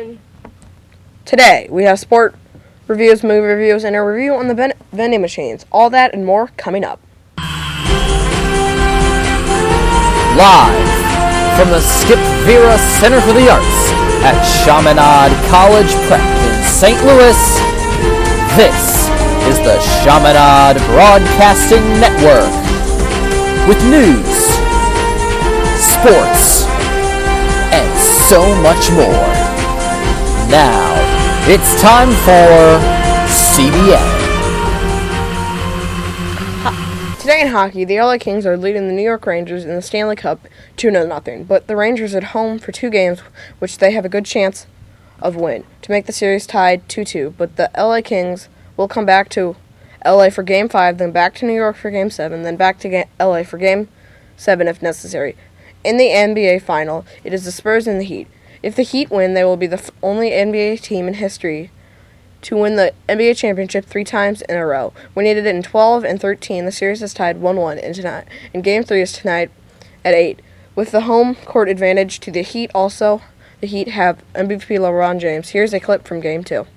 Rolling. Today, we have sport reviews, movie reviews, and a review on the vending machines. All that and more coming up. Live from the Skip Vera Center for the Arts at Chaminade College Prep in St. Louis, this is the Chaminade Broadcasting Network with news, sports, and so much more. Now, it's time for CBN. Today in hockey, the LA Kings are leading the New York Rangers in the Stanley Cup 2-0, but the Rangers are at home for two games, which they have a good chance of win to make the series tied 2-2, but the LA Kings will come back to LA for Game 5, then back to New York for Game 7, then back to LA for Game 7 if necessary. In the NBA Final, it is the Spurs and the Heat. If the Heat win, they will be the only NBA team in history to win the NBA championship 3 times in a row. We needed it in 12 and 13. The series is tied 1-1 and Game 3 is tonight at 8. With the home court advantage to the Heat also, the Heat have MVP LeBron James. Here's a clip from Game 2.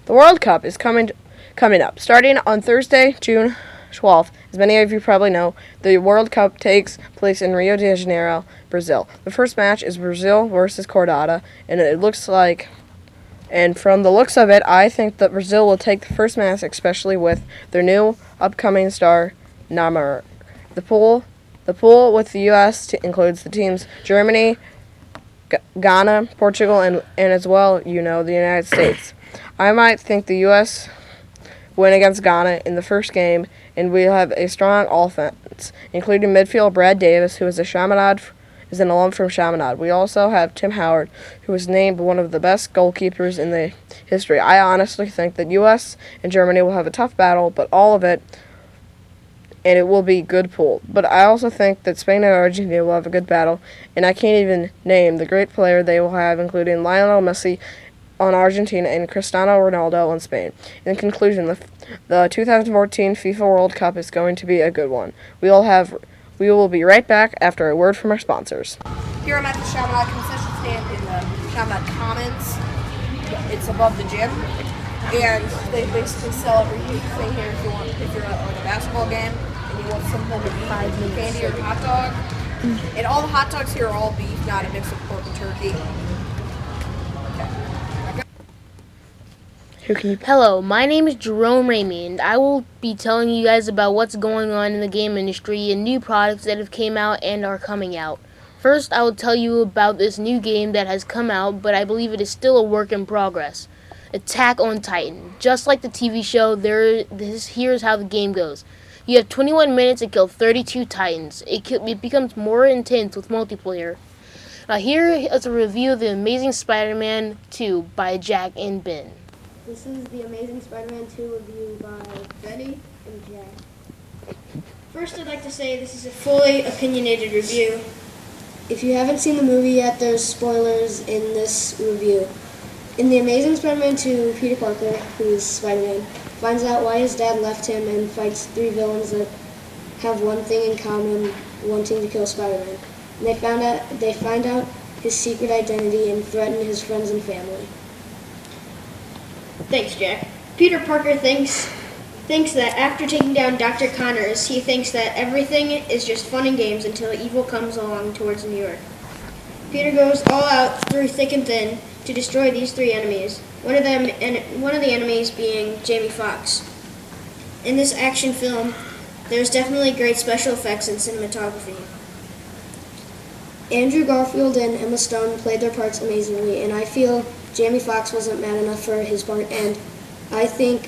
The World Cup is coming up. Starting on Thursday, June 12th, as many of you probably know, the World Cup takes place in Rio de Janeiro, Brazil. The first match is Brazil versus Croatia, and from the looks of it, I think that Brazil will take the first match, especially with their new upcoming star, Neymar. The pool with the U.S. includes the teams Germany, Ghana, Portugal, and as well, the United States. I might think the U.S. win against Ghana in the first game, and we'll have a strong offense, including midfielder Brad Davis, who is an alum from Chaminade. We also have Tim Howard, who was named one of the best goalkeepers in the history. I honestly think that U.S. and Germany will have a tough battle, but all of it, and it will be a good pool. But I also think that Spain and Argentina will have a good battle, and I can't even name the great player they will have, including Lionel Messi on Argentina and Cristiano Ronaldo on Spain. In conclusion, the 2014 FIFA World Cup is going to be a good one. We will be right back after a word from our sponsors. Here I'm at the Chaminade concession stand in the Chaminade Commons. It's above the gym, and they basically sell everything here. If you're at a basketball game and you want something to eat, candy or hot dog, and all the hot dogs here are all beef, not a mix of pork and turkey. Hello, my name is Jerome Ramey, and I will be telling you guys about what's going on in the game industry and new products that have came out and are coming out. First, I will tell you about this new game that has come out, but I believe it is still a work in progress. Attack on Titan. Just like the TV show, here's how the game goes. You have 21 minutes to kill 32 Titans. It becomes more intense with multiplayer. Now here is a review of The Amazing Spider-Man 2 by Jack and Ben. This is the Amazing Spider-Man 2 review by Benny and Jack. First, I'd like to say this is a fully opinionated review. If you haven't seen the movie yet, there's spoilers in this review. In The Amazing Spider-Man 2, Peter Parker, who is Spider-Man, finds out why his dad left him and fights 3 villains that have one thing in common, wanting to kill Spider-Man. And they find out his secret identity and threaten his friends and family. Thanks, Jack. Peter Parker thinks that after taking down Dr. Connors, he thinks that everything is just fun and games until evil comes along towards New York. Peter goes all out through thick and thin to destroy these 3 enemies. One of the enemies being Jamie Foxx. In this action film, there's definitely great special effects and cinematography. Andrew Garfield and Emma Stone played their parts amazingly, and I feel Jamie Foxx wasn't mad enough for his part, and I think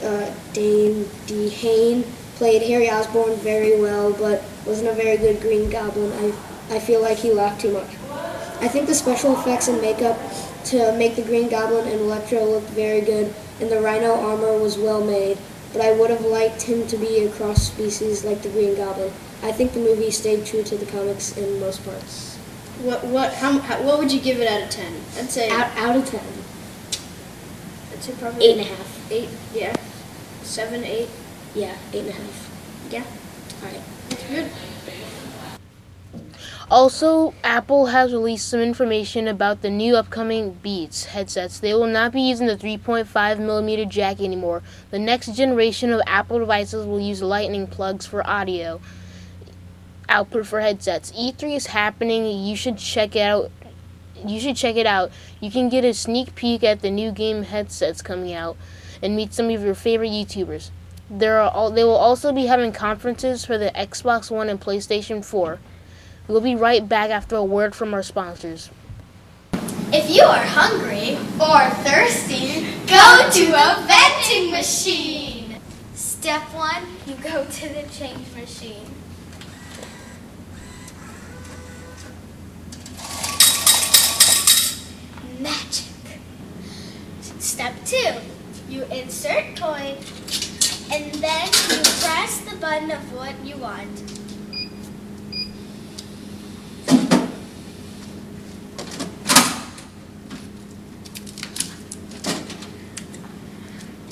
Dane DeHaan played Harry Osborn very well, but wasn't a very good Green Goblin. I feel like he laughed too much. I think the special effects and makeup to make the Green Goblin and Electro looked very good, and the Rhino armor was well made, but I would have liked him to be a cross-species like the Green Goblin. I think the movie stayed true to the comics in most parts. What would you give it out of 10? I'd say out of 10. I'd say probably 8.5. 8. Yeah, 7, 8. Yeah, 8.5. Yeah, All right. that's good. Also, Apple has released some information about the new upcoming Beats headsets. They will not be using the 3.5mm jack anymore. The next generation of Apple devices will use lightning plugs for audio output for headsets. E3 is happening. You should check it out. You can get a sneak peek at the new game headsets coming out and meet some of your favorite YouTubers. They will also be having conferences for the Xbox One and PlayStation 4. We'll be right back after a word from our sponsors. If you are hungry or thirsty, go to a vending machine. Step 1, you go to the change machine. Magic. Step 2, you insert coin and then you press the button of what you want.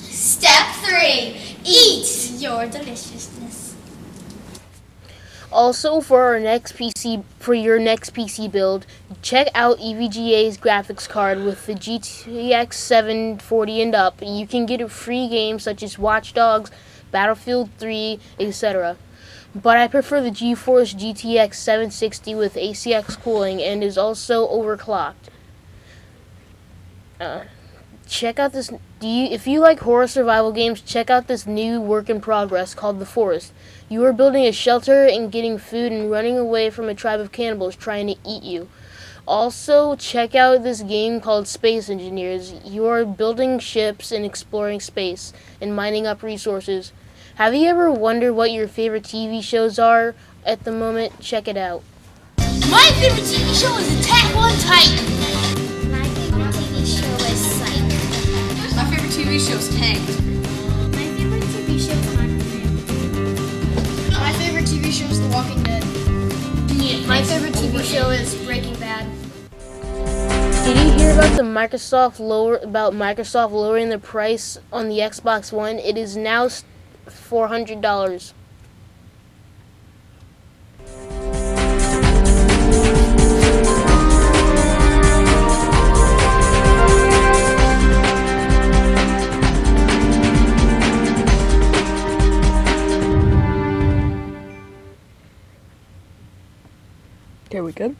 Step 3, eat your deliciousness. Also, for your next PC build, check out EVGA's graphics card with the GTX 740 and up. You can get a free games such as Watch Dogs, Battlefield 3, etc. But I prefer the GeForce GTX 760 with ACX cooling and is also overclocked. Check out this. If you like horror survival games, check out this new work in progress called The Forest. You are building a shelter and getting food and running away from a tribe of cannibals trying to eat you. Also, check out this game called Space Engineers. You are building ships and exploring space and mining up resources. Have you ever wondered what your favorite TV shows are at the moment? Check it out. My favorite TV show is Attack on Titan. My favorite TV show is Psych. My favorite TV show is Tanked. My favorite TV show is Modern Family. My favorite TV show is The Walking Dead. My favorite TV show is Breaking Bad. Did you hear about Microsoft lowering the price on the Xbox One? It is now $400. Okay, we good?